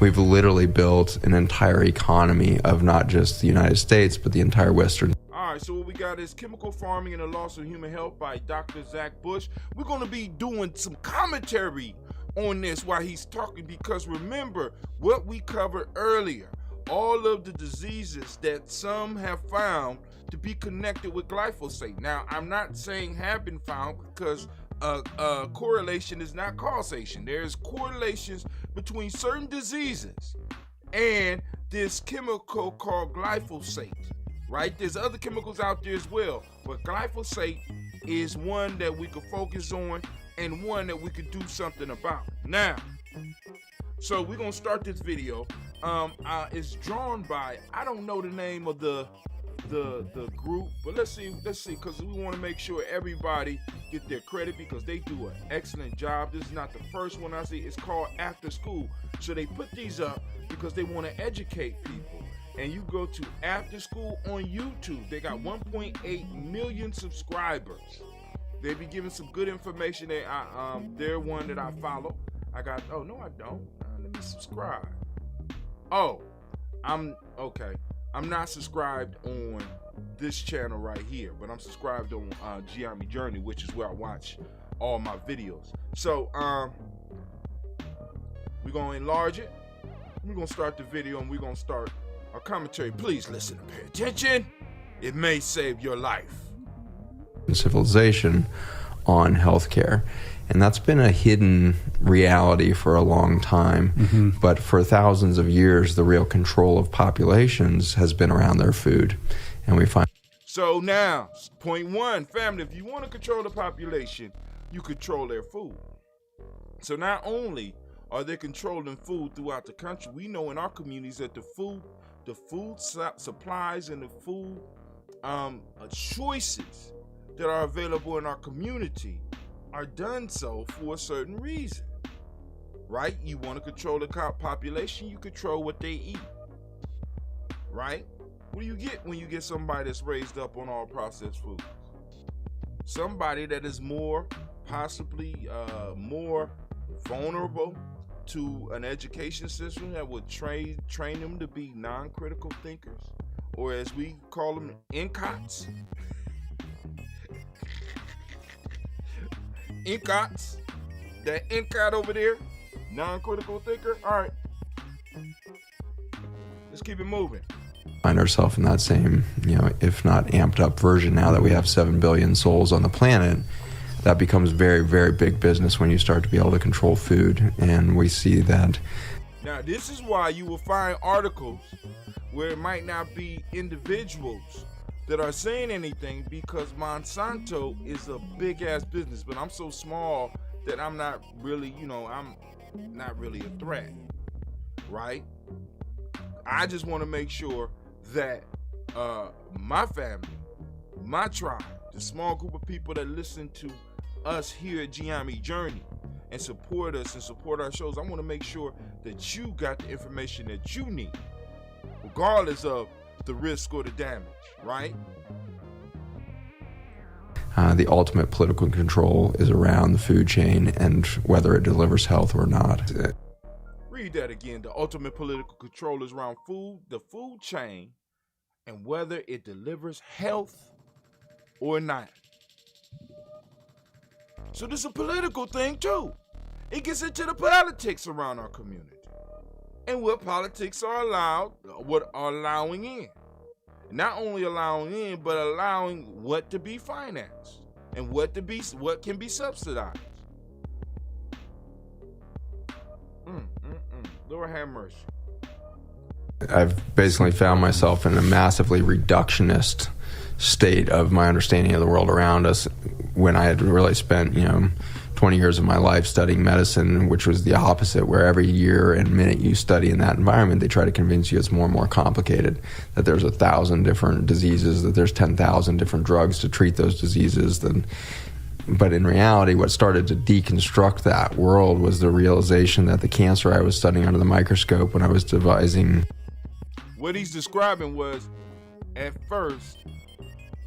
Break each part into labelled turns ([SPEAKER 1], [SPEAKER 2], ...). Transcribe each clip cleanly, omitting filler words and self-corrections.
[SPEAKER 1] We've literally built an entire economy of not just the United States, but the entire Western.
[SPEAKER 2] All right, so what we got is Chemical Farming and the Loss of Human Health by Dr. Zach Bush. We're going to be doing some commentary on this while he's talking, because remember what we covered earlier, all of the diseases that some have found to be connected with glyphosate. Now, I'm not saying have been found, because correlation is not causation. There's correlations between certain diseases and this chemical called glyphosate, right? There's other chemicals out there as well, but glyphosate is one that we could focus on and one that we could do something about. Now, so we're gonna start this video. It's drawn by, I don't know the name of the group, but let's see, because we want to make sure everybody get their credit, because they do an excellent job. This is not the first one I see. It's called After School. So they put these up because they want to educate people. And you go to After School on YouTube. They got 1.8 million subscribers. They be giving some good information. They're one that I follow. Oh no, I don't. Let me subscribe. Oh, okay. I'm not subscribed on this channel right here, but I'm subscribed on Glyphosate Journey, which is where I watch all my videos. So we're gonna enlarge it. We're gonna start the video and we're gonna start our commentary. Please listen and pay attention. It may save your life.
[SPEAKER 1] Civilization on healthcare. And that's been a hidden reality for a long time. But for thousands of years, the real control of populations has been around their food. And we find.
[SPEAKER 2] So now, point one, family, if you want to control the population, you control their food. So not only are they controlling food throughout the country, we know in our communities that the food supplies and the food choices that are available in our community are done so for a certain reason, right? You want to control the population, you control what they eat, right? What do you get when you get somebody that's raised up on all processed foods? Somebody that is possibly more vulnerable to an education system that would train them to be non-critical thinkers, or as we call them, incots. Incots, that incot over there, non-critical thinker. All right, let's keep it moving.
[SPEAKER 1] Find ourselves in that same, if not amped up version now that we have 7 billion souls on the planet. That becomes very, very big business when you start to be able to control food, and we see that.
[SPEAKER 2] Now, this is why you will find articles where it might not be individuals that are saying anything, because Monsanto is a big ass business, but I'm so small that I'm not really, I'm not really a threat, right? I just want to make sure that my family, my tribe, the small group of people that listen to us here at Glyphosate Journey and support us and support our shows, I want to make sure that you got the information that you need, regardless of the risk or the damage, right?
[SPEAKER 1] The ultimate political control is around the food chain and whether it delivers health or not.
[SPEAKER 2] Read that again. The ultimate political control is around the food chain, and whether it delivers health or not. So this is a political thing too. It gets into the politics around our community and what politics are allowing in. Not only allowing in, but allowing what to be financed and what can be subsidized. Lord have mercy.
[SPEAKER 1] I've basically found myself in a massively reductionist state of my understanding of the world around us when I had really spent, 20 years of my life studying medicine, which was the opposite, where every year and minute you study in that environment, they try to convince you it's more and more complicated, that there's 1,000 different diseases, that there's 10,000 different drugs to treat those diseases. Then But in reality, what started to deconstruct that world was the realization that the cancer I was studying under the microscope when I was devising.
[SPEAKER 2] What he's describing was, at first,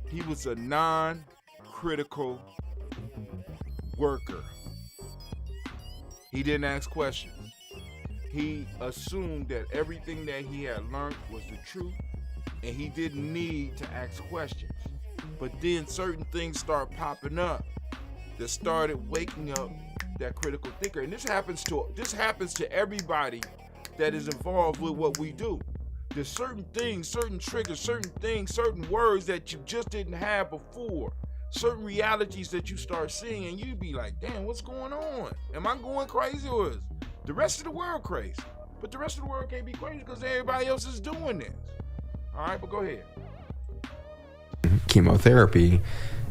[SPEAKER 2] he was a non-critical worker. He didn't ask questions. He assumed that everything that he had learned was the truth, and he didn't need to ask questions. But then certain things start popping up that started waking up that critical thinker. And this happens to everybody that is involved with what we do. There's certain things, certain triggers, certain things, certain words that you just didn't have before. Certain realities that you start seeing, and you be like, damn, what's going on? Am I going crazy, or is the rest of the world crazy? But the rest of the world can't be crazy because everybody else is doing this. All right, but go ahead.
[SPEAKER 1] Chemotherapy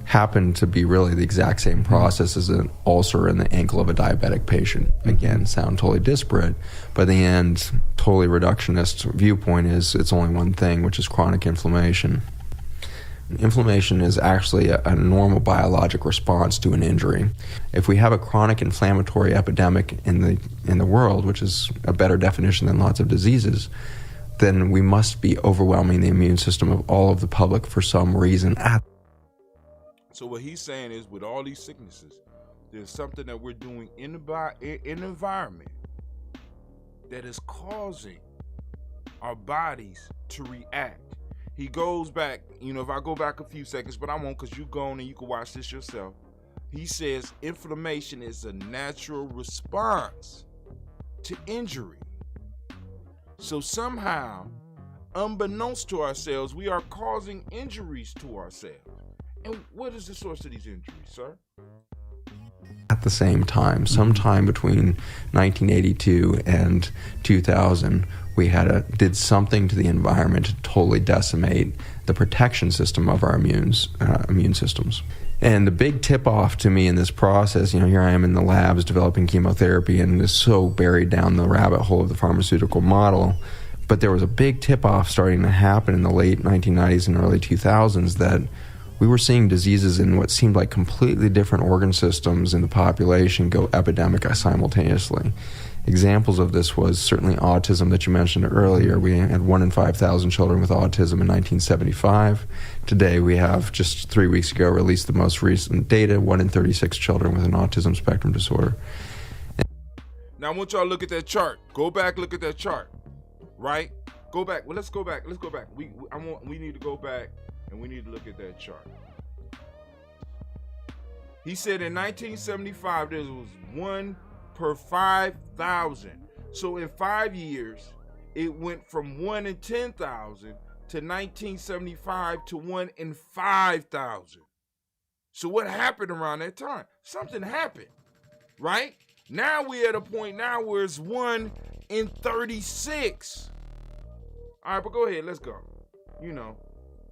[SPEAKER 1] happened to be really the exact same process as an ulcer in the ankle of a diabetic patient. Again, sound totally disparate, but the end, totally reductionist viewpoint is it's only one thing, which is chronic inflammation. Inflammation is actually a normal biologic response to an injury. If we have a chronic inflammatory epidemic in the world, which is a better definition than lots of diseases, then we must be overwhelming the immune system of all of the public for some reason.
[SPEAKER 2] So what he's saying is, with all these sicknesses, there's something that we're doing in the environment that is causing our bodies to react. He goes back, if I go back a few seconds, but I won't, because you go on and you can watch this yourself. He says inflammation is a natural response to injury. So somehow, unbeknownst to ourselves, we are causing injuries to ourselves. And what is the source of these injuries, sir?
[SPEAKER 1] At the same time, sometime between 1982 and 2000, we did something to the environment to totally decimate the protection system of our immune systems. And the big tip-off to me in this process, here I am in the labs developing chemotherapy and is so buried down the rabbit hole of the pharmaceutical model. But there was a big tip-off starting to happen in the late 1990s and early 2000s that we were seeing diseases in what seemed like completely different organ systems in the population go epidemic simultaneously. Examples of this was certainly autism that you mentioned earlier. We had 1 in 5,000 children with autism in 1975. Today we have, just 3 weeks ago, released the most recent data, 1 in 36 children with an autism spectrum disorder.
[SPEAKER 2] Now I want y'all to look at that chart. Go back, look at that chart, right? Go back. Well, let's go back. We need to go back and we need to look at that chart. He said in 1975 there was 1 per 5,000. So in 5 years, it went from 1 in 10,000 to 1975 to 1 in 5,000. So what happened around that time? Something happened, right? Now we're at a point now where it's 1 in 36. All right, but go ahead, let's go.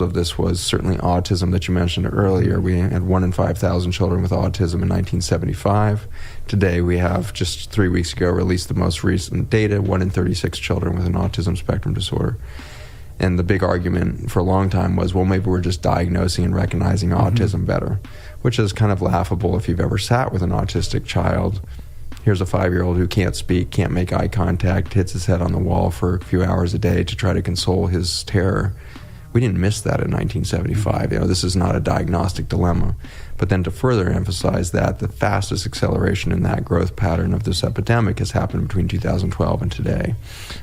[SPEAKER 1] Of this was certainly autism that you mentioned earlier. We had 1 in 5,000 children with autism in 1975. Today we have, just 3 weeks ago, released the most recent data, 1 in 36 children with an autism spectrum disorder. And the big argument for a long time was, well, maybe we're just diagnosing and recognizing autism better, which is kind of laughable if you've ever sat with an autistic child. Here's a 5-year-old who can't speak, can't make eye contact, hits his head on the wall for a few hours a day to try to console his terror. We didn't miss that in 1975. This is not a diagnostic dilemma. But then to further emphasize that, the fastest acceleration in that growth pattern of this epidemic has happened between 2012 and today,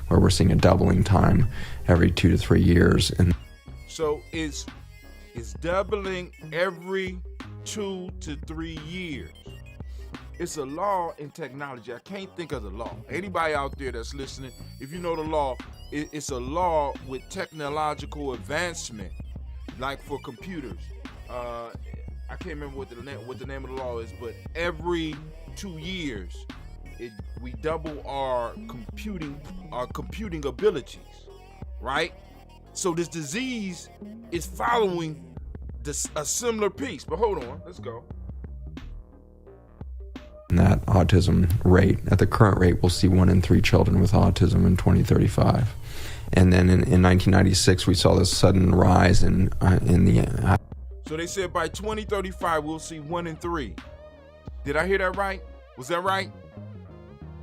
[SPEAKER 1] where we're seeing a doubling time every 2 to 3 years. And
[SPEAKER 2] so it's doubling every 2 to 3 years. It's a law in technology. I can't think of the law. Anybody out there that's listening, if you know the law, it's a law with technological advancement, like for computers. I can't remember what the name of the law is, but every 2 years, we double our computing abilities, right? So this disease is following a similar piece. But hold on, let's go.
[SPEAKER 1] That autism rate, at the current rate, we'll see 1 in 3 children with autism in 2035. And then in 1996, we saw this sudden rise in the...
[SPEAKER 2] So they said by 2035 we'll see 1 in 3. Did I hear that right? Was that right?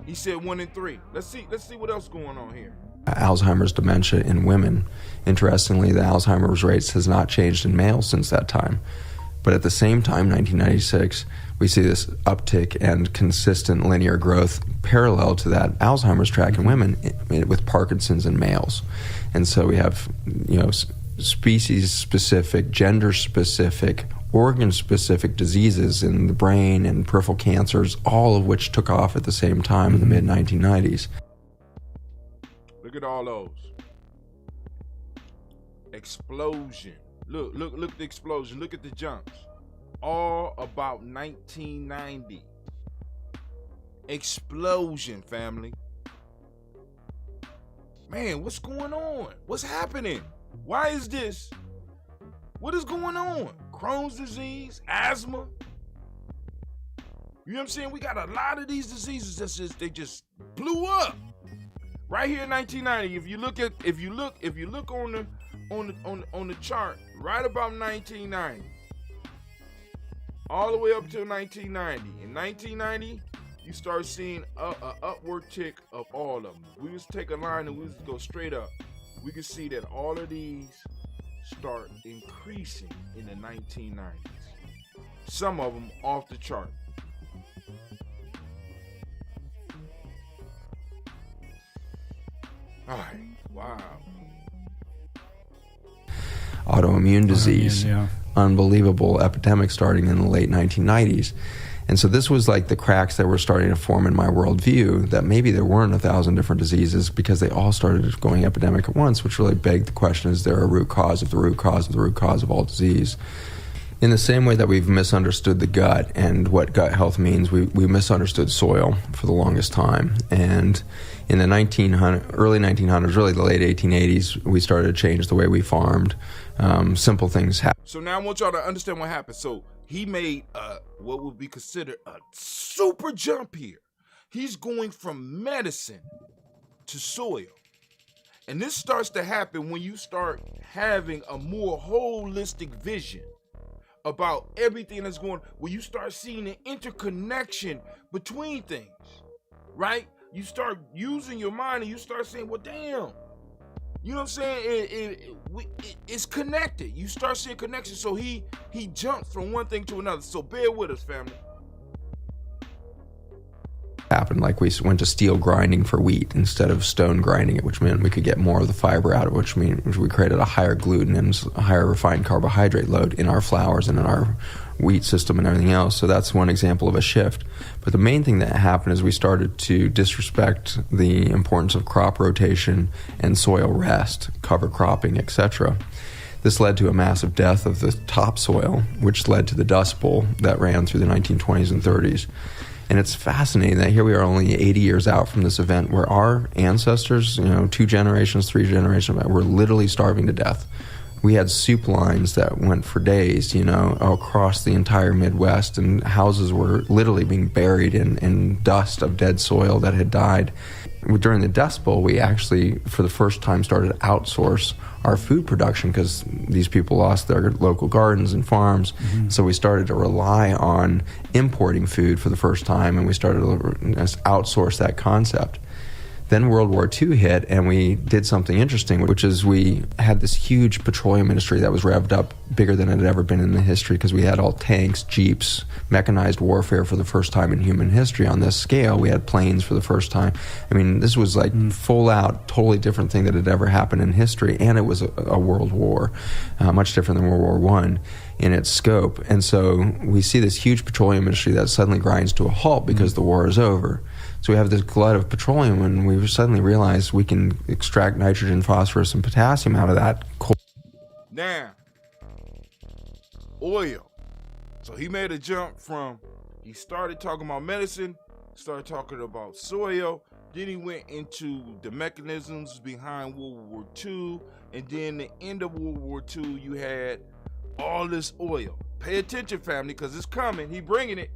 [SPEAKER 2] He said 1 in 3. Let's see what else going on here.
[SPEAKER 1] Alzheimer's dementia in women. Interestingly, the Alzheimer's rates has not changed in males since that time. But at the same time, 1996, we see this uptick and consistent linear growth parallel to that Alzheimer's track in women with Parkinson's in males. And so we have, species-specific, gender-specific, organ-specific diseases in the brain and peripheral cancers, all of which took off at the same time in the mid-1990s.
[SPEAKER 2] Look at all those. Explosion. Look at the explosion. Look at the jumps. All about 1990. Explosion, family. Man, what's going on? What's happening? Why is this? What is going on? Crohn's disease, asthma. You know what I'm saying? We got a lot of these diseases they just blew up. Right here in 1990. If you look on the chart, right about 1990, all the way up till 1990. In 1990, you start seeing a upward tick of all of them. We just take a line and we just go straight up. We can see that all of these start increasing in the 1990s. Some of them off the chart. All right. Wow.
[SPEAKER 1] Autoimmune disease, unbelievable epidemic starting in the late 1990s. And so this was like the cracks that were starting to form in my worldview, that maybe there weren't 1,000 different diseases because they all started going epidemic at once, which really begged the question, is there a root cause of the root cause of the root cause of all disease? In the same way that we've misunderstood the gut and what gut health means, we misunderstood soil for the longest time. And in the early 1900s, really the late 1880s, we started to change the way we farmed. Simple things happened.
[SPEAKER 2] So now I want y'all to understand what happened. So he made what would be considered a super jump here. He's going from medicine to soil. And this starts to happen when you start having a more holistic vision about everything that's going on, where you start seeing an interconnection between things, right? You start using your mind and you start saying, well, damn, you know what I'm saying? It's connected. You start seeing connection. So he jumped from one thing to another. So bear with us, family.
[SPEAKER 1] Happened like we went to steel grinding for wheat instead of stone grinding it, which meant we could get more of the fiber out of it, which means we created a higher gluten and a higher refined carbohydrate load in our flours and in our wheat system and everything else. So that's one example of a shift. But the main thing that happened is we started to disrespect the importance of crop rotation and soil rest, cover cropping, etc. This led to a massive death of the topsoil, which led to the Dust Bowl that ran through the 1920s and 30s. And it's fascinating that here we are only 80 years out from this event where our ancestors, 2 generations, 3 generations, were literally starving to death. We had soup lines that went for days, across the entire Midwest, and houses were literally being buried in dust of dead soil that had died. During the Dust Bowl, we actually, for the first time, started to outsource our food production because these people lost their local gardens and farms. Mm-hmm. So we started to rely on importing food for the first time, and we started to outsource that concept. Then World War II hit, and we did something interesting, which is we had this huge petroleum industry that was revved up bigger than it had ever been in the history, because we had all tanks, jeeps, mechanized warfare for the first time in human history on this scale. We had planes for the first time. I mean, this was like full out, totally different thing that had ever happened in history, and it was a world war, much different than World War I in its scope. And so we see this huge petroleum industry that suddenly grinds to a halt because the war is over. So we have this glut of petroleum, and we suddenly realize we can extract nitrogen, phosphorus, and potassium out of that coal.
[SPEAKER 2] Now, oil. So he made a jump from, he started talking about medicine, started talking about soil, then he went into the mechanisms behind World War II, and then the end of World War II, you had all this oil. Pay attention, family, because it's coming. He bringing it.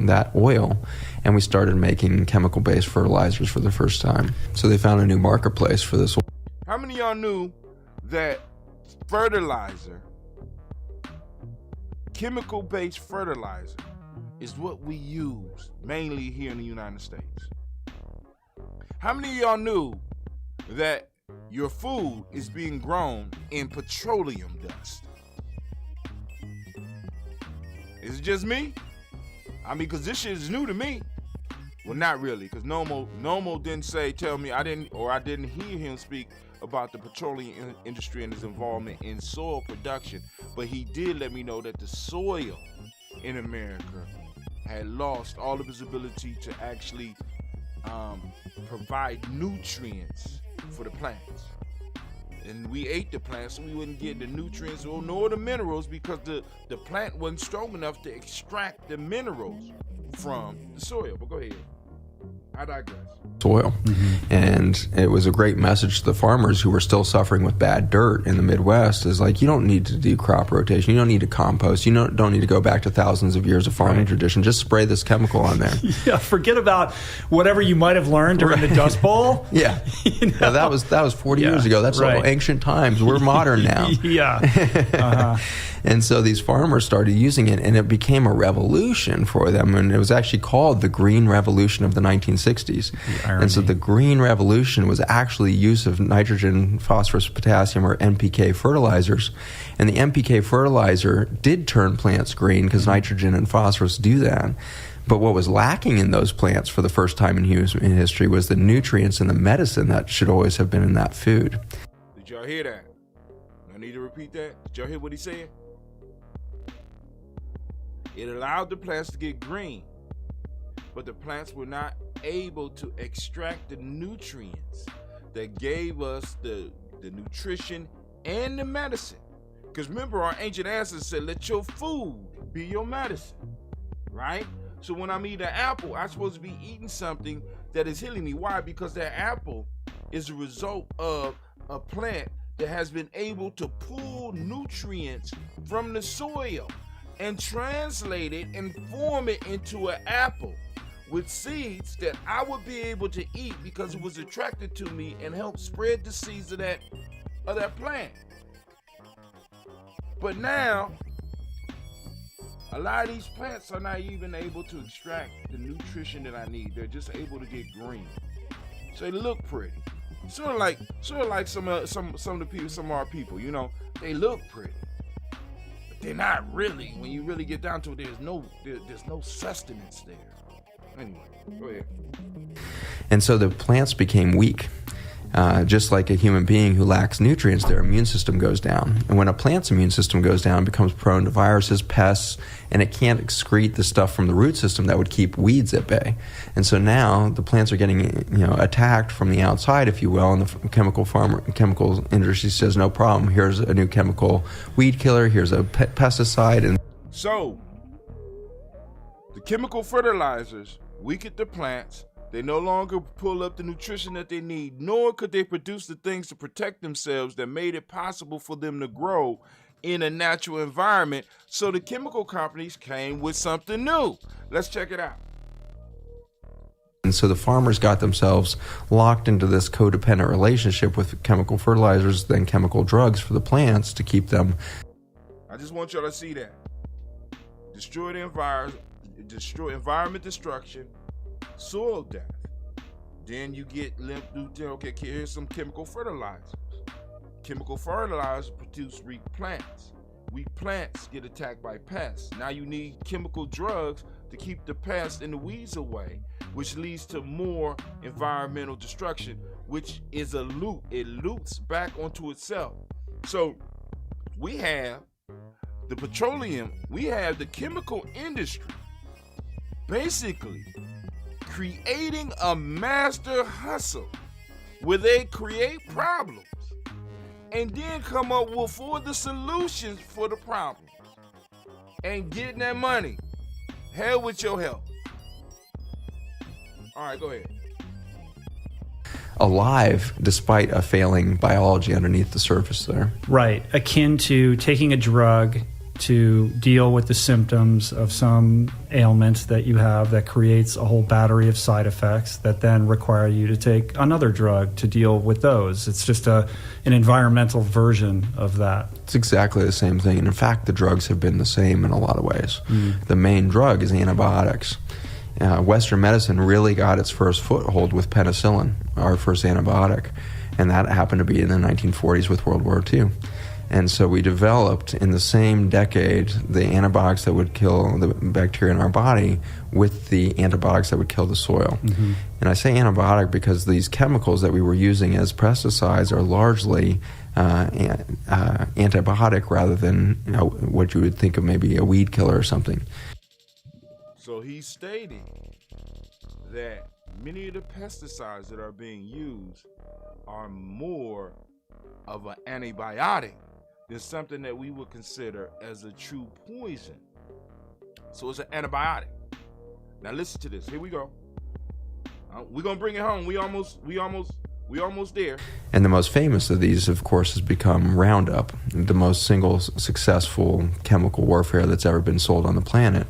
[SPEAKER 1] That oil, and we started making chemical-based fertilizers for the first time. So they found a new marketplace for this oil.
[SPEAKER 2] How many of y'all knew that fertilizer chemical-based fertilizer is what we use mainly here in the United States. How many of y'all knew that your food is being grown in petroleum dust? Is it just me? I mean, because this shit is new to me. Well, not really, because Nomo didn't tell me, I didn't hear him speak about the petroleum industry and his involvement in soil production, but he did let me know that the soil in America had lost all of its ability to actually provide nutrients for the plants. And we ate the plants, so we wouldn't get the nutrients nor the minerals, because the plant wasn't strong enough to extract the minerals from the soil. But go ahead. I digress.
[SPEAKER 1] Soil. And it was a great message to the farmers who were still suffering with bad dirt in the Midwest. Is like, you don't need to do crop rotation, you don't need to compost, you don't need to go back to thousands of years of farming tradition. Just spray this chemical on there.
[SPEAKER 3] Yeah, forget about whatever you might have learned during the Dust Bowl.
[SPEAKER 1] Yeah. Yeah, that was 40 years ago. That's all ancient times. We're modern now.
[SPEAKER 3] Yeah.
[SPEAKER 1] And so these farmers started using it, and it became a revolution for them. And it was actually called the Green Revolution of the 1960s. And so the Green Revolution was actually use of nitrogen, phosphorus, potassium, or NPK fertilizers. And the NPK fertilizer did turn plants green because nitrogen and phosphorus do that. But what was lacking in those plants for the first time in history was the nutrients and the medicine that should always have been in that food.
[SPEAKER 2] Did y'all hear that? I need to repeat that. Did y'all hear what he said? It allowed the plants to get green, but the plants were not able to extract the nutrients that gave us the nutrition and the medicine. Because remember, our ancient ancestors said, let your food be your medicine, right? So when I'm eating an apple, I'm supposed to be eating something that is healing me. Why? Because that apple is a result of a plant that has been able to pull nutrients from the soil and translate it and form it into an apple with seeds that I would be able to eat because it was attracted to me and helped spread the seeds of that plant. But now, a lot of these plants are not even able to extract the nutrition that I need. They're just able to get green, so they look pretty. Sort of like some of our people, you know, they look pretty. They're not really. When you really get down to it, there's no sustenance there. Anyway, go ahead.
[SPEAKER 1] And so the plants became weak. Just like a human being who lacks nutrients, their immune system goes down. And when a plant's immune system goes down, it becomes prone to viruses, pests, and it can't excrete the stuff from the root system that would keep weeds at bay. And so now the plants are getting, attacked from the outside, if you will, and the chemical industry says, no problem, here's a new chemical weed killer, here's a pesticide. And
[SPEAKER 2] so the chemical fertilizers weaken the plants. They no longer pull up the nutrition that they need, nor could they produce the things to protect themselves that made it possible for them to grow in a natural environment. So the chemical companies came with something new. Let's check it out.
[SPEAKER 1] And so the farmers got themselves locked into this codependent relationship with chemical fertilizers, then chemical drugs for the plants to keep them.
[SPEAKER 2] I just want y'all to see that. Destroy the environment, environment destruction, soil death. Then you get okay, here's some chemical fertilizers. Chemical fertilizers produce weak plants. Weak plants get attacked by pests. Now you need chemical drugs to keep the pests and the weeds away, which leads to more environmental destruction, which is a loop. It loops back onto itself. So we have the petroleum, we have the chemical industry basically creating a master hustle where they create problems and then come up with the solutions for the problems and getting that money. Hell with your help. All right, go ahead.
[SPEAKER 1] Alive despite a failing biology underneath the surface there.
[SPEAKER 3] Right. Akin to taking a drug to deal with the symptoms of some ailment that you have that creates a whole battery of side effects that then require you to take another drug to deal with those. It's just an environmental version of that.
[SPEAKER 1] It's exactly the same thing. And in fact, the drugs have been the same in a lot of ways. The main drug is antibiotics. Western medicine really got its first foothold with penicillin, our first antibiotic, and that happened to be in the 1940s with World War II. And so we developed in the same decade the antibiotics that would kill the bacteria in our body with the antibiotics that would kill the soil. And I say antibiotic because these chemicals that we were using as pesticides are largely antibiotic rather than what you would think of maybe a weed killer or something.
[SPEAKER 2] So he's stating that many of the pesticides that are being used are more of an antibiotic than something that we would consider as a true poison. So it's an antibiotic. Now listen to this. Here we go. We're gonna bring it home. We almost there.
[SPEAKER 1] And the most famous of these, of course, has become Roundup, the most single successful chemical warfare that's ever been sold on the planet.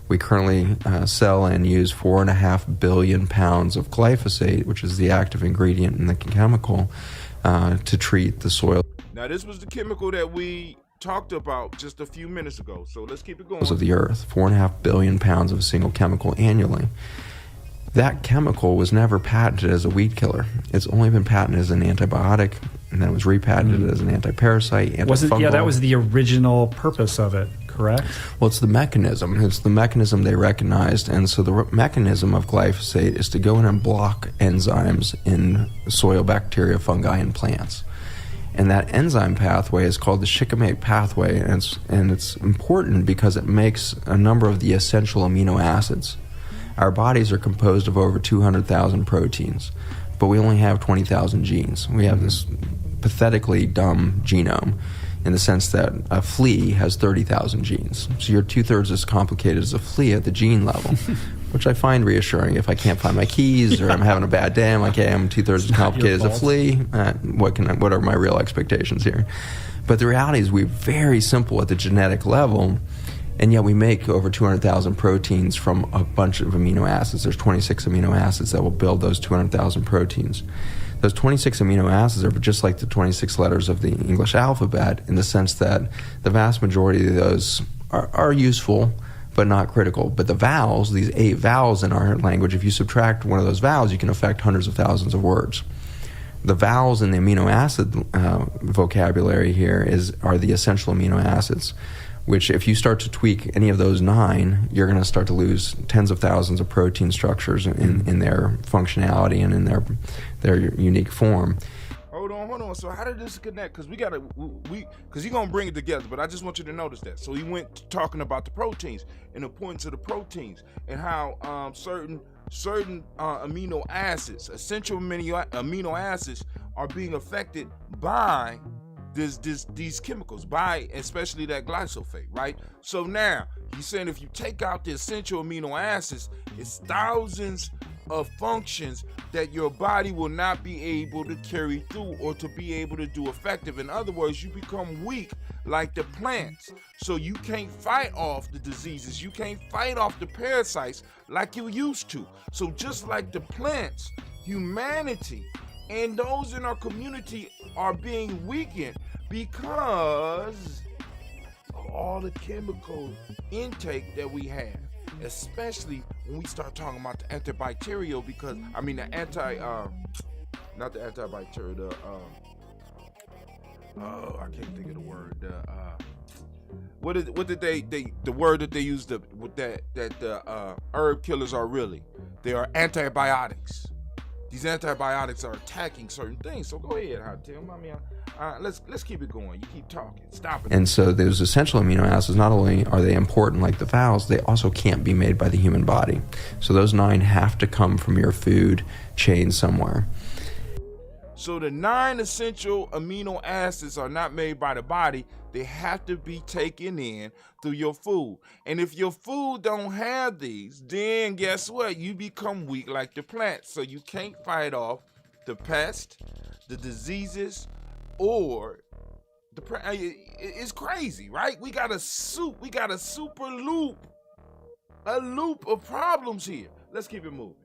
[SPEAKER 1] We currently sell and use 4.5 billion pounds of glyphosate, which is the active ingredient in the chemical, to treat the soil.
[SPEAKER 2] Now, this was the chemical that we talked about just a few minutes ago, so let's keep it going.
[SPEAKER 1] Of the earth, 4.5 billion pounds of a single chemical annually. That chemical was never patented as a weed killer. It's only been patented as an antibiotic, and then it was repatented as an antiparasite, antifungal.
[SPEAKER 3] That was the original purpose of it, correct?
[SPEAKER 1] Well, it's the mechanism. It's the mechanism they recognized. And so the mechanism of glyphosate is to go in and block enzymes in soil bacteria, fungi, and plants. And that enzyme pathway is called the shikimate pathway, and it's important because it makes a number of the essential amino acids. Our bodies are composed of over 200,000 proteins, but we only have 20,000 genes. We have this pathetically dumb genome in the sense that a flea has 30,000 genes. So you're two-thirds as complicated as a flea at the gene level, which I find reassuring. If I can't find my keys or I'm having a bad day, I'm like, hey, I'm two-thirds as complicated as a flea. What are my real expectations here? But the reality is we're very simple at the genetic level, and yet we make over 200,000 proteins from a bunch of amino acids. There's 26 amino acids that will build those 200,000 proteins. Those 26 amino acids are just like the 26 letters of the English alphabet in the sense that the vast majority of those are useful, but not critical. But the vowels, these 8 vowels in our language, if you subtract one of those vowels, you can affect hundreds of thousands of words. The vowels in the amino acid vocabulary here are the essential amino acids, which if you start to tweak any of those 9, you're going to start to lose tens of thousands of protein structures in their functionality and in their unique form.
[SPEAKER 2] Hold on. So how did this connect? Because because you're going to bring it together, but I just want you to notice that. So he went talking about the proteins and the importance of the proteins and how certain amino acids, essential amino acids, are being affected by these chemicals, by especially that glyphosate, right? So now he's saying if you take out the essential amino acids, it's thousands of functions that your body will not be able to carry through or to be able to do effective. In other words, you become weak like the plants. So you can't fight off the diseases. You can't fight off the parasites like you used to. So just like the plants, humanity and those in our community are being weakened because of all the chemical intake that we have, especially when we start talking about the antibacterial, because not the antibacterial, I can't think of the word. The word that they use with that the herb killers are really, they are antibiotics. These antibiotics are attacking certain things. So go ahead, Tim. Let's keep it going. You keep talking. Stop it.
[SPEAKER 1] And so those essential amino acids, not only are they important like the vowels, they also can't be made by the human body. So those 9 have to come from your food chain somewhere.
[SPEAKER 2] So the 9 essential amino acids are not made by the body. They have to be taken in through your food. And if your food don't have these, then guess what? You become weak like the plant. So you can't fight off the pest, the diseases, or It's crazy, right? We got a super loop, a loop of problems here. Let's keep it moving.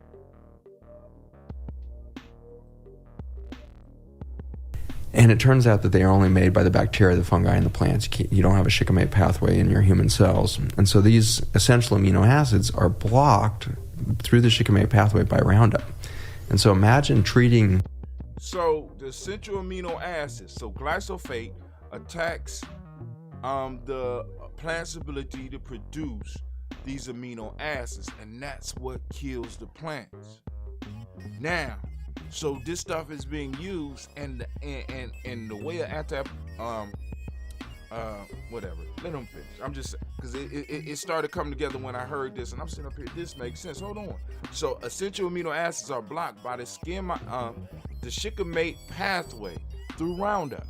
[SPEAKER 1] And it turns out that they are only made by the bacteria, the fungi, and the plants. You don't have a shikimate pathway in your human cells. And so these essential amino acids are blocked through the shikimate pathway by Roundup. And so imagine treating...
[SPEAKER 2] So the essential amino acids, so glyphosate attacks the plant's ability to produce these amino acids, and that's what kills the plants. Now, so this stuff is being used, and the way of whatever. Let them finish. I'm just, because it started coming together when I heard this, and I'm sitting up here. This makes sense. Hold on. So essential amino acids are blocked by the the shikimate pathway through Roundup.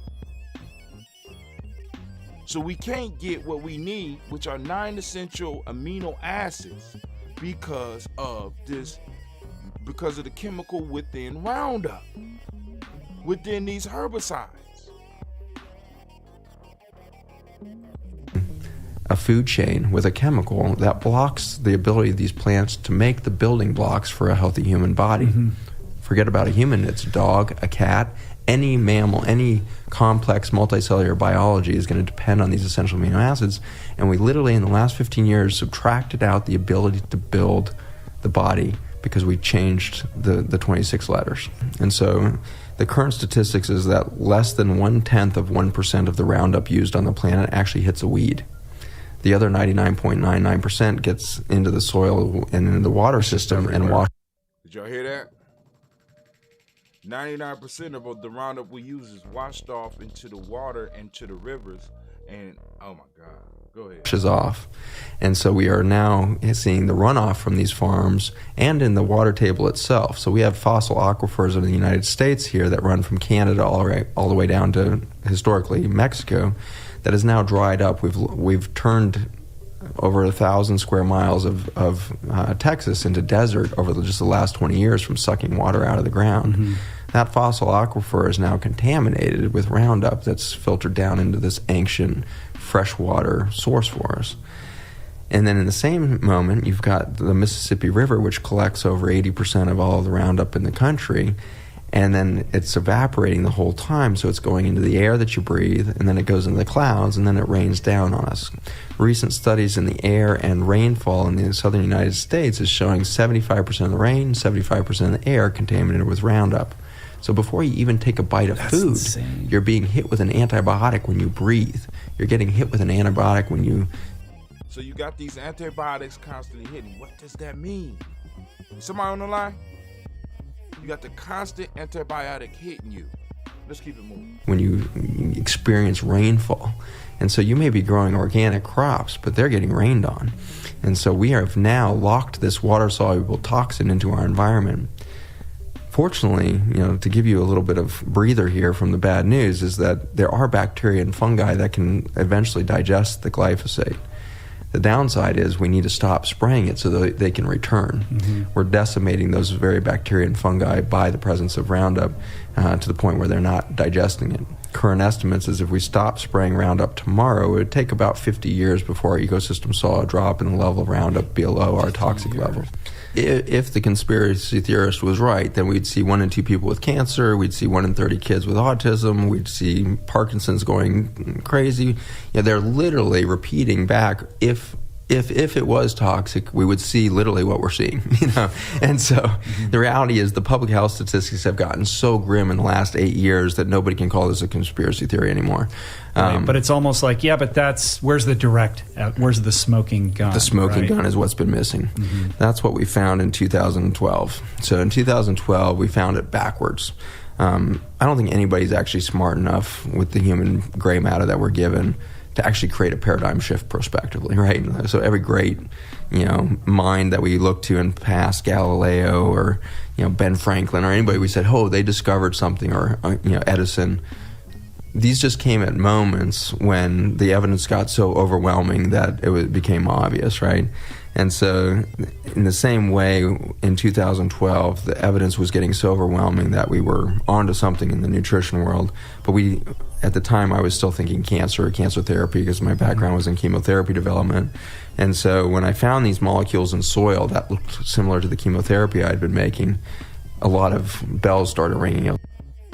[SPEAKER 2] So we can't get what we need, which are 9 essential amino acids, because of the chemical within Roundup, within these herbicides.
[SPEAKER 1] A food chain with a chemical that blocks the ability of these plants to make the building blocks for a healthy human body. Mm-hmm. Forget about a human, it's a dog, a cat, any mammal, any complex multicellular biology is going to depend on these essential amino acids. And we literally, in the last 15 years, subtracted out the ability to build the body because we changed the 26 letters. And so the current statistics is that less than 0.1% of the Roundup used on the planet actually hits a weed. The other 99.99% gets into the soil and into the water system and wash.
[SPEAKER 2] Did y'all hear that? 99% of the Roundup we use is washed off into the water and to the rivers, and oh my God, go ahead.
[SPEAKER 1] Washes off. And so we are now seeing the runoff from these farms and in the water table itself. So we have fossil aquifers in the United States here that run from Canada all the way down to historically Mexico that is now dried up. We've turned over 1,000 square miles of Texas into desert over just the last 20 years from sucking water out of the ground. Mm-hmm. That fossil aquifer is now contaminated with Roundup that's filtered down into this ancient freshwater source for us. And then in the same moment, you've got the Mississippi River, which collects over 80% of all of the Roundup in the country. And then it's evaporating the whole time, so it's going into the air that you breathe, and then it goes into the clouds, and then it rains down on us. Recent studies in the air and rainfall in the southern United States is showing 75% of the rain, 75% of the air contaminated with Roundup. So before you even take a bite of food, insane. You're being hit with an antibiotic when you breathe. You're getting hit with an antibiotic when you...
[SPEAKER 2] So you got these antibiotics constantly hitting. What does that mean? Somebody on the line? You got the constant antibiotic hitting you. Let's keep it moving.
[SPEAKER 1] When you experience rainfall. And so you may be growing organic crops, but they're getting rained on. And so we have now locked this water-soluble toxin into our environment. Fortunately, to give you a little bit of breather here from the bad news is that there are bacteria and fungi that can eventually digest the glyphosate. The downside is we need to stop spraying it so that they can return. Mm-hmm. We're decimating those very bacteria and fungi by the presence of Roundup to the point where they're not digesting it. Current estimates is if we stop spraying Roundup tomorrow, it would take about 50 years before our ecosystem saw a drop in the level of Roundup below our toxic level. If the conspiracy theorist was right, then we'd see 1 in 2 people with cancer, we'd see 1 in 30 kids with autism, we'd see Parkinson's going crazy. They're literally repeating back, if it was toxic, we would see literally what we're seeing, And so the reality is the public health statistics have gotten so grim in the last 8 years that nobody can call this a conspiracy theory anymore.
[SPEAKER 3] Right, but it's almost like, but where's the smoking gun?
[SPEAKER 1] The smoking gun is what's been missing. Mm-hmm. That's what we found in 2012. So in 2012, we found it backwards. I don't think anybody's actually smart enough with the human gray matter that we're given to actually create a paradigm shift prospectively, right? So every great, mind that we look to in past, Galileo or, Ben Franklin or anybody, we said, they discovered something, or, Edison. These just came at moments when the evidence got so overwhelming that it became obvious, right? And so in the same way, in 2012, the evidence was getting so overwhelming that we were onto something in the nutrition world. But at the time I was still thinking cancer therapy, because my background was in chemotherapy development. And so when I found these molecules in soil that looked similar to the chemotherapy I'd been making, a lot of bells started ringing.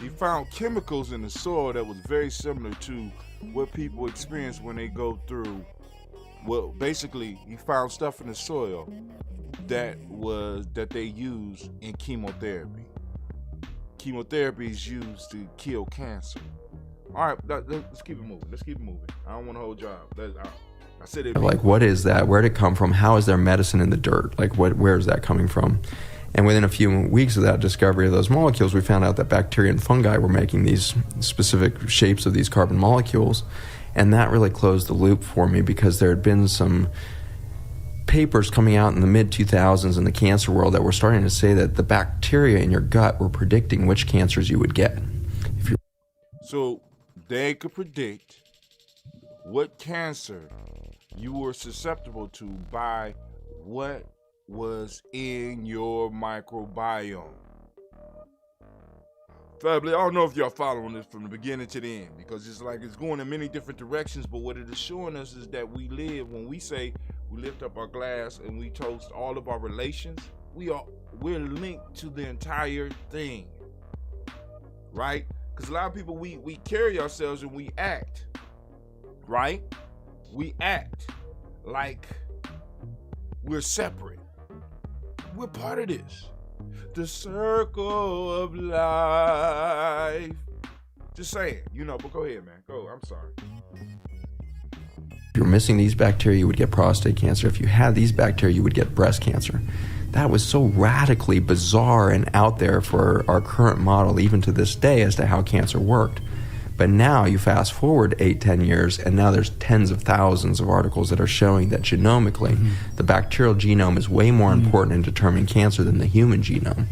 [SPEAKER 2] He found chemicals in the soil that was very similar to what people experience when they go through. Well, basically, he found stuff in the soil that they use in chemotherapy. Chemotherapy is used to kill cancer. All right, let's keep it moving. I don't want to hold you up. I said it.
[SPEAKER 1] Like, what is that? Where did it come from? How is there medicine in the dirt? Like, where is that coming from? And within a few weeks of that discovery of those molecules, we found out that bacteria and fungi were making these specific shapes of these carbon molecules. And that really closed the loop for me, because there had been some papers coming out in the mid-2000s in the cancer world that were starting to say that the bacteria in your gut were predicting which cancers you would get.
[SPEAKER 2] So they could predict what cancer you were susceptible to by what was in your microbiome. Family, I don't know if y'all following this from the beginning to the end, because it's like it's going in many different directions, but what it is showing us is that we live, when we say we lift up our glass and we toast all of our relations, we're linked to the entire thing, right? Because a lot of people, we carry ourselves and we act, right? We act like we're separate. We're part of this. The circle of life. Just saying, but go ahead, man. Go, I'm sorry.
[SPEAKER 1] If you're missing these bacteria, you would get prostate cancer. If you had these bacteria, you would get breast cancer. That was so radically bizarre and out there for our current model, even to this day, as to how cancer worked. But now you fast forward 8-10 years, and now there's tens of thousands of articles that are showing that genomically, the bacterial genome is way more important in determining cancer than the human genome.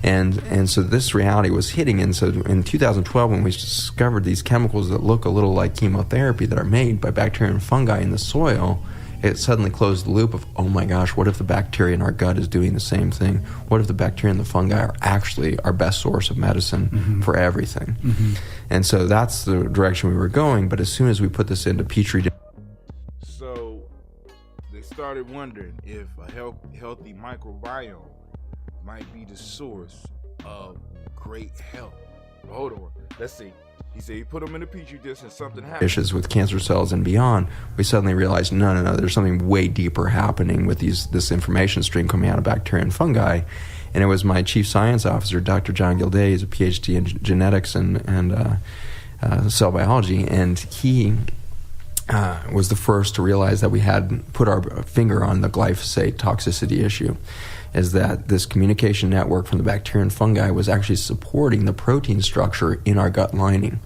[SPEAKER 1] And so this reality was hitting. And so in 2012, when we discovered these chemicals that look a little like chemotherapy that are made by bacteria and fungi in the soil, it suddenly closed the loop of, oh my gosh, what if the bacteria in our gut is doing the same thing? What if the bacteria and the fungi are actually our best source of medicine for everything? And so that's the direction we were going. But as soon as we put this into Petri,
[SPEAKER 2] so they started wondering if a healthy microbiome might be the source of great health. But hold on, let's see. He said he put them in a petri dish and something happened.
[SPEAKER 1] dishes with cancer cells and beyond, we suddenly realized, no, there's something way deeper happening with this information stream coming out of bacteria and fungi. And it was my chief science officer, Dr. John Gilday. He's a PhD in genetics and cell biology, and he was the first to realize that we had put our finger on the glyphosate toxicity issue, is that this communication network from the bacteria and fungi was actually supporting the protein structure in our gut lining.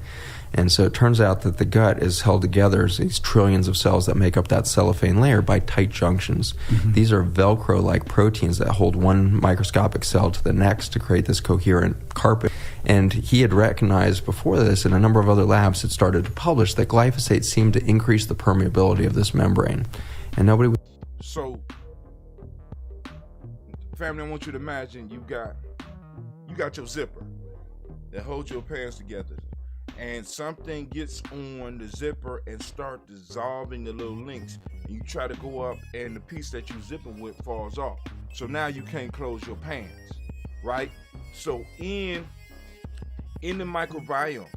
[SPEAKER 1] And so it turns out that the gut is held together, these trillions of cells that make up that cellophane layer, by tight junctions. These are Velcro-like proteins that hold one microscopic cell to the next to create this coherent carpet. And he had recognized before this, and a number of other labs had started to publish, that glyphosate seemed to increase the permeability of this membrane. And nobody was...
[SPEAKER 2] So, family, I want you to imagine you got your zipper that holds your pants together, and something gets on the zipper and start dissolving the little links, and you try to go up and the piece that you zipping with falls off. So now you can't close your pants, right? So in the microbiome,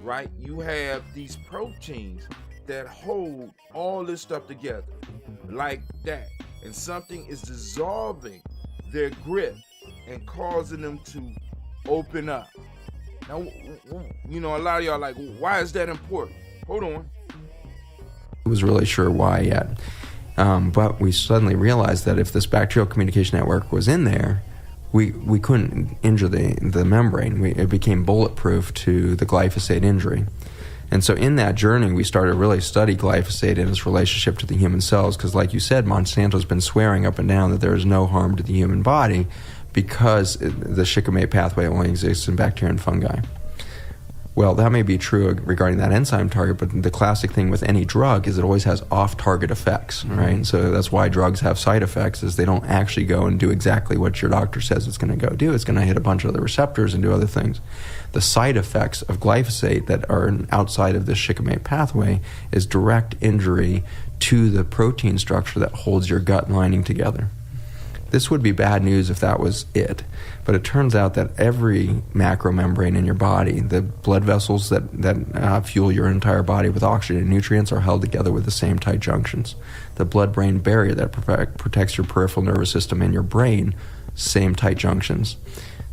[SPEAKER 2] right, you have these proteins that hold all this stuff together like that, and something is dissolving their grip and causing them to open up. Now, a lot of y'all are like, why is that important? Hold on.
[SPEAKER 1] I was really sure why yet. But we suddenly realized that if this bacterial communication network was in there, we couldn't injure the membrane. It became bulletproof to the glyphosate injury. And so in that journey, we started to really study glyphosate and its relationship to the human cells, because like you said, Monsanto's been swearing up and down that there is no harm to the human body, because the shikimate pathway only exists in bacteria and fungi. Well, that may be true regarding that enzyme target, but the classic thing with any drug is it always has off-target effects, right? And so that's why drugs have side effects, is they don't actually go and do exactly what your doctor says it's going to go do. It's going to hit a bunch of other receptors and do other things. The side effects of glyphosate that are outside of the shikimate pathway is direct injury to the protein structure that holds your gut lining together. This would be bad news if that was it. But it turns out that every macromembrane in your body, the blood vessels that fuel your entire body with oxygen and nutrients, are held together with the same tight junctions. The blood-brain barrier that protects your peripheral nervous system and your brain, same tight junctions.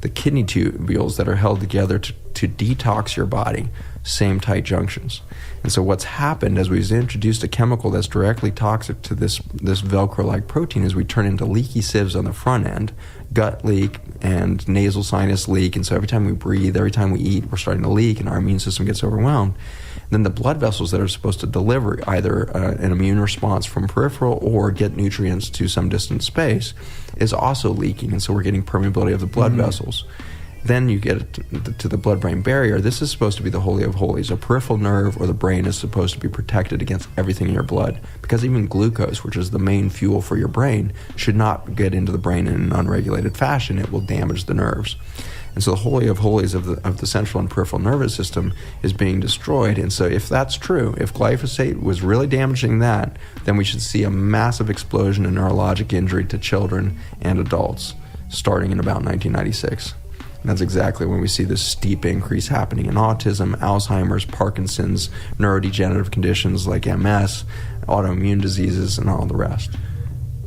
[SPEAKER 1] The kidney tubules that are held together to detox your body, same tight junctions. And so what's happened as we've introduced a chemical that's directly toxic to this Velcro-like protein is we turn into leaky sieves on the front end, gut leak and nasal sinus leak. And so every time we breathe, every time we eat, we're starting to leak and our immune system gets overwhelmed. Then the blood vessels that are supposed to deliver either an immune response from peripheral or get nutrients to some distant space is also leaking. And so we're getting permeability of the blood vessels. Then you get to the blood-brain barrier. This is supposed to be the holy of holies. A peripheral nerve or the brain is supposed to be protected against everything in your blood, because even glucose, which is the main fuel for your brain, should not get into the brain in an unregulated fashion. It will damage the nerves. And so the holy of holies of the central and peripheral nervous system is being destroyed. And so if that's true, if glyphosate was really damaging that, then we should see a massive explosion in neurologic injury to children and adults starting in about 1996. And that's exactly when we see this steep increase happening in autism, Alzheimer's, Parkinson's, neurodegenerative conditions like MS, autoimmune diseases, and all the rest.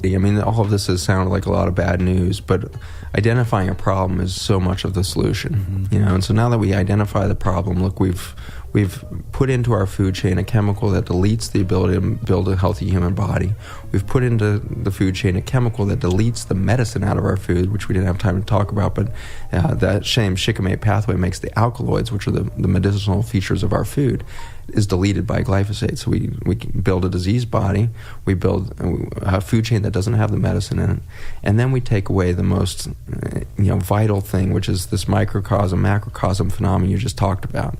[SPEAKER 1] I mean, all of this has sounded like a lot of bad news, but identifying a problem is so much of the solution, you know. And so now that we identify the problem, look, we've put into our food chain a chemical that deletes the ability to build a healthy human body. We've put into the food chain a chemical that deletes the medicine out of our food, which we didn't have time to talk about, but that same shikimate pathway makes the alkaloids, which are the medicinal features of our food, is deleted by glyphosate. So we build a diseased body, we build a food chain that doesn't have the medicine in it, and then we take away the most vital thing, which is this microcosm-macrocosm phenomenon you just talked about.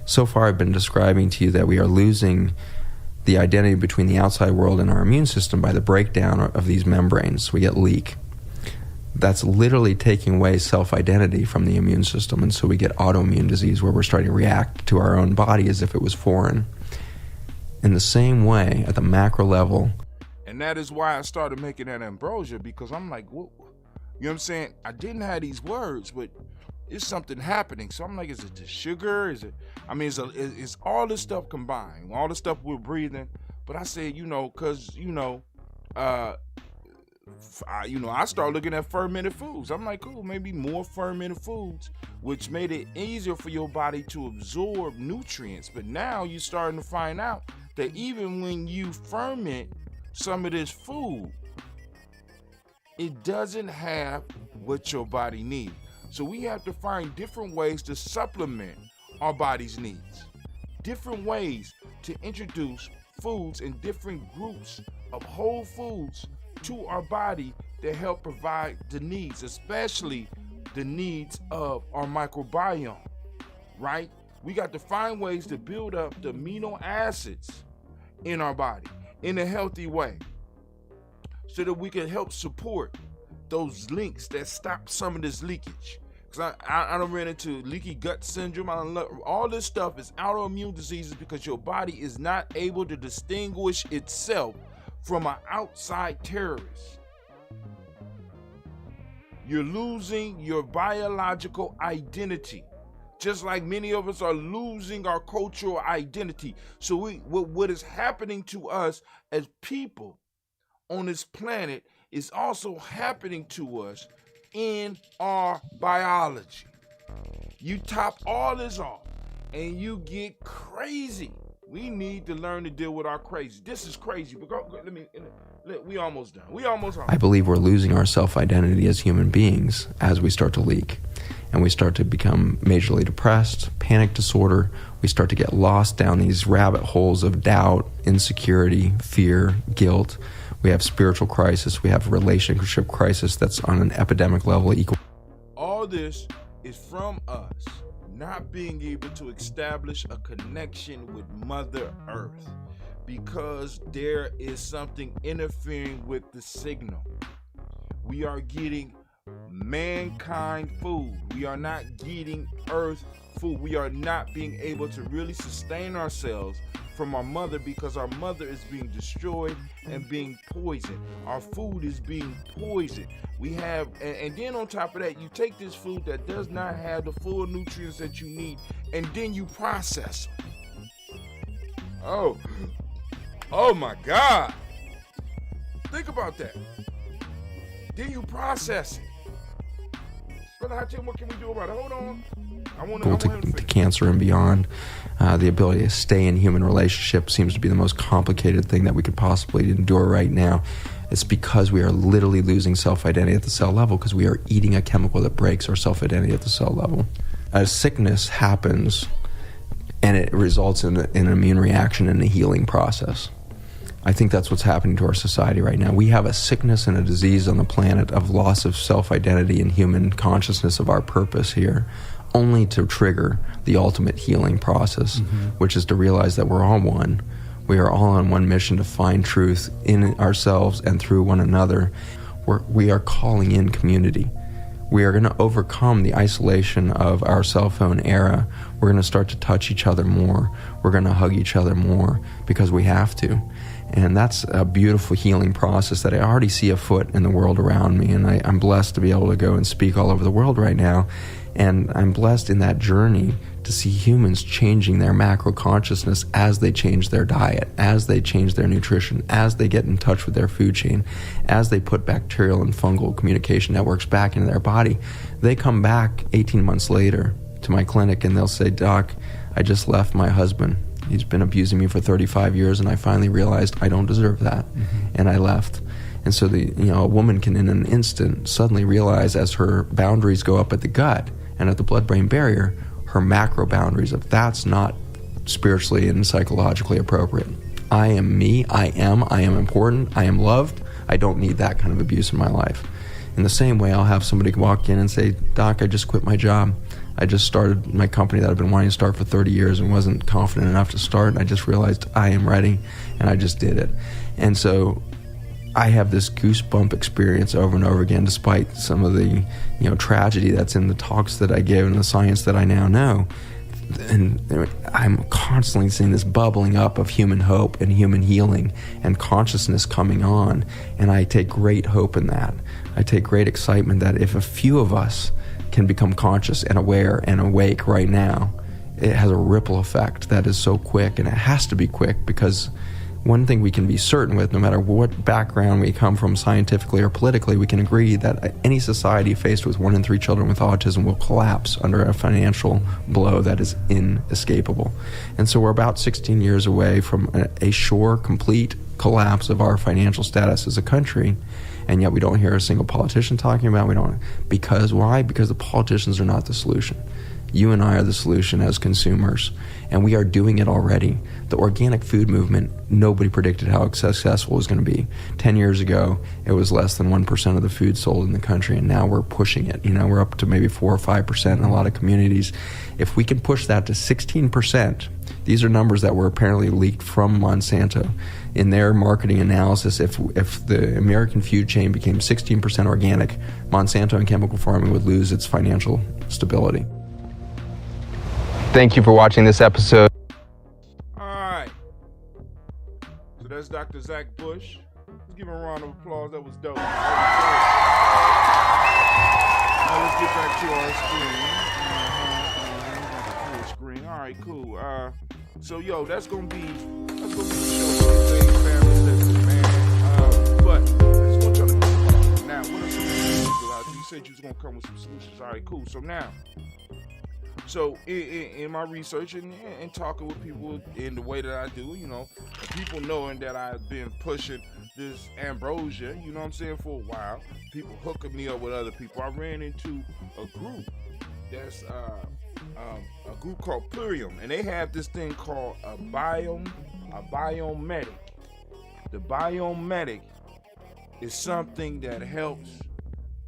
[SPEAKER 1] So far I've been describing to you that we are losing the identity between the outside world and our immune system by the breakdown of these membranes. We get leak. That's literally taking away self-identity from the immune system, and so we get autoimmune disease where we're starting to react to our own body as if it was foreign. In the same way, at the macro level.
[SPEAKER 2] And that is why I started making that ambrosia, because I'm like, what? You know what I'm saying? I didn't have these words, but it's something happening. So I'm like, is it the sugar? Is it? I mean, it's all this stuff combined, all the stuff we're breathing. But I said, because I started looking at fermented foods. I'm like, cool, maybe more fermented foods, which made it easier for your body to absorb nutrients. But now you're starting to find out that even when you ferment some of this food, it doesn't have what your body needs. So we have to find different ways to supplement our body's needs, different ways to introduce foods in different groups of whole foods to our body to help provide the needs, especially the needs of our microbiome, right? We got to find ways to build up the amino acids in our body in a healthy way so that we can help support those links that stop some of this leakage. Because I don't run into leaky gut syndrome. All this stuff is autoimmune diseases because your body is not able to distinguish itself from an outside terrorist. You're losing your biological identity, just like many of us are losing our cultural identity. So what is happening to us as people on this planet is also happening to us in our biology. You top all this off and you get crazy. We need to learn to deal with our crazy. This is crazy. We almost done. I
[SPEAKER 1] believe we're losing our self-identity as human beings as we start to leak. And we start to become majorly depressed, panic disorder. We start to get lost down these rabbit holes of doubt, insecurity, fear, guilt. We have spiritual crisis. We have relationship crisis that's on an epidemic level equal.
[SPEAKER 2] All this is from us not being able to establish a connection with Mother Earth because there is something interfering with the signal. We are getting mankind food. We are not getting Earth food. We are not being able to really sustain ourselves from our mother because our mother is being destroyed and being poisoned. Our food is being poisoned. We have, and then on top of that, you take this food that does not have the full nutrients that you need, and then you process them. Oh my God. Think about that. Then you process it. Brother Hatim, what can we do about it? Hold on. I want
[SPEAKER 1] to cancer and beyond. The ability to stay in human relationships seems to be the most complicated thing that we could possibly endure right now. It's because we are literally losing self-identity at the cell level because we are eating a chemical that breaks our self-identity at the cell level. As sickness happens and it results in an immune reaction and a healing process. I think that's what's happening to our society right now. We have a sickness and a disease on the planet of loss of self-identity and human consciousness of our purpose here, only to trigger the ultimate healing process, which is to realize that we're all one. We are all on one mission to find truth in ourselves and through one another. We are calling in community. We are going to overcome the isolation of our cell phone era. We're going to start to touch each other more. We're going to hug each other more because we have to. And that's a beautiful healing process that I already see afoot in the world around me. And I'm blessed to be able to go and speak all over the world right now. And I'm blessed in that journey to see humans changing their macro consciousness as they change their diet, as they change their nutrition, as they get in touch with their food chain, as they put bacterial and fungal communication networks back into their body. They come back 18 months later to my clinic and they'll say, "Doc, I just left my husband. He's been abusing me for 35 years and I finally realized I don't deserve that." And I left. And so a woman can in an instant suddenly realize as her boundaries go up at the gut and at the blood-brain barrier, her macro boundaries of that's not spiritually and psychologically appropriate. I am me, I am important, I am loved. I don't need that kind of abuse in my life. In the same way, I'll have somebody walk in and say, "Doc, I just quit my job. I just started my company that I've been wanting to start for 30 years and wasn't confident enough to start. I just realized I am ready, and I just did it." And so I have this goosebump experience over and over again, despite some of the tragedy that's in the talks that I give and the science that I now know. And I'm constantly seeing this bubbling up of human hope and human healing and consciousness coming on. And I take great hope in that. I take great excitement that if a few of us can become conscious and aware and awake right now, it has a ripple effect that is so quick, and it has to be quick because one thing we can be certain with, no matter what background we come from scientifically or politically, we can agree that any society faced with 1 in 3 children with autism will collapse under a financial blow that is inescapable. And so we're about 16 years away from a sure, complete collapse of our financial status as a country, and yet we don't hear a single politician talking about it. Because why? Because the politicians are not the solution. You and I are the solution as consumers, and we are doing it already. The organic food movement, nobody predicted how successful it was going to be. 10 years ago, it was less than 1% of the food sold in the country, and now we're pushing it. We're up to maybe 4 or 5% in a lot of communities. If we can push that to 16%, these are numbers that were apparently leaked from Monsanto. In their marketing analysis, if the American food chain became 16% organic, Monsanto and chemical farming would lose its financial stability. Thank you for watching this episode.
[SPEAKER 2] All right. So that's Dr. Zach Bush. Let's give him a round of applause. That was dope. Now let's get back to our screen. Full screen. All right, cool. So that's gonna be the show today, family. Listen, man. But I just want y'all to think about it. Now, what are some solutions? You said you was gonna come with some solutions. All right, cool. So in my research and talking with people in the way that I do, people knowing that I've been pushing this ambrosia, for a while, people hooking me up with other people. I ran into a group that's a group called Microbiome, and they have this thing called a biomedic. The biomedic is something that helps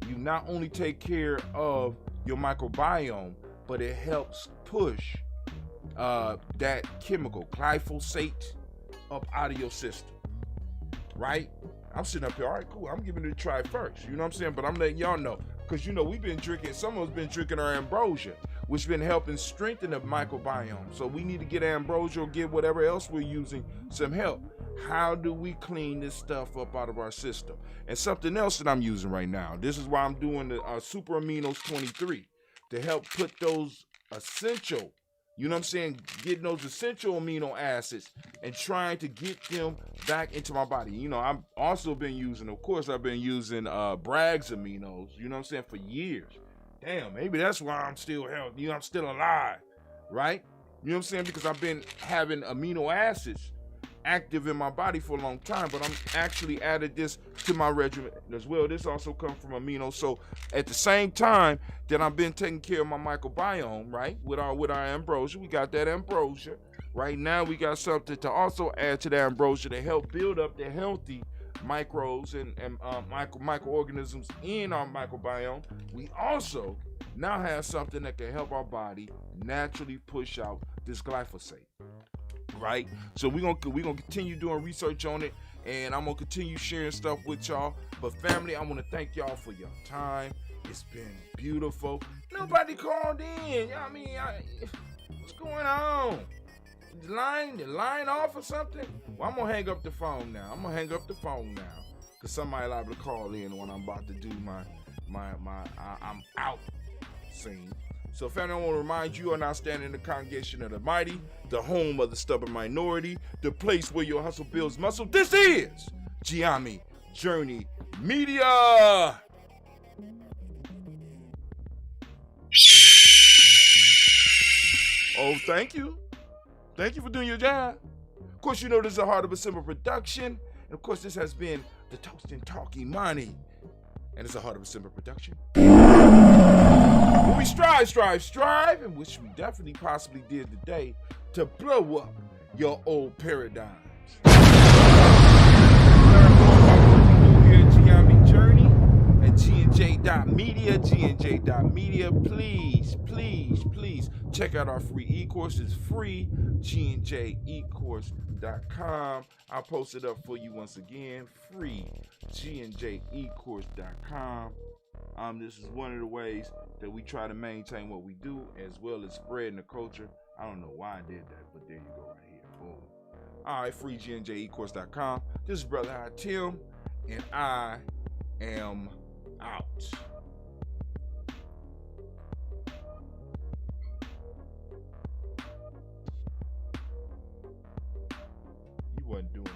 [SPEAKER 2] you not only take care of your microbiome, but it helps push that chemical, glyphosate, up out of your system, right? I'm sitting up here, all right, cool, I'm giving it a try first, you know what I'm saying? But I'm letting y'all know, because, you know, we've been drinking, some of us been drinking our ambrosia, which been helping strengthen the microbiome. So we need to get ambrosia or get whatever else we're using some help. How do we clean this stuff up out of our system? And something else that I'm using right now, this is why I'm doing the Super Aminos 23 to help put those essential, you know what I'm saying, getting those essential amino acids and trying to get them back into my body. You know, I've also been using, of course, I've been using Bragg's aminos, you know what I'm saying, for years. Damn, maybe that's why I'm still healthy, you know, I'm still alive, right? You know what I'm saying? Because I've been having amino acids active in my body for a long time, but I'm actually added this to my regimen as well. This also comes from amino. So at the same time that I've been taking care of my microbiome, right, with our ambrosia, we got that ambrosia. Right now we got something to also add to the ambrosia to help build up the healthy microbes and microorganisms in our microbiome. We also now have something that can help our body naturally push out this glyphosate. Right, so we're gonna continue doing research on it, and I'm gonna continue sharing stuff with y'all. But family, I want to thank y'all for your time. It's been beautiful. Nobody called in. I mean, what's going on? The line off or something? Well, I'm gonna hang up the phone now. Cause somebody liable to call in when I'm about to do my I'm out scene. So family, I want to remind you, are now standing in the congregation of the mighty, the home of the stubborn minority, the place where your hustle builds muscle. This is Giami Journey Media. Oh, thank you. Thank you for doing your job. Of course, you know this is a Heart of a Simple production. And of course, this has been the Toast and Talk Imani. And it's a Heart of a Simple production. But we strive, and which we definitely possibly did today, to blow up your old paradigms. Here at Giami Journey at GNJ.media, GNJ.media. Please check out our free e-course. It's free, GNJecourse.com. I'll post it up for you once again, free, GNJecourse.com. This is one of the ways that we try to maintain what we do, as well as spreading the culture. I don't know why I did that, but there you go right here. Boom. All right, free GNJecourse.com. This is Brother High Tim, and I am out. You wasn't doing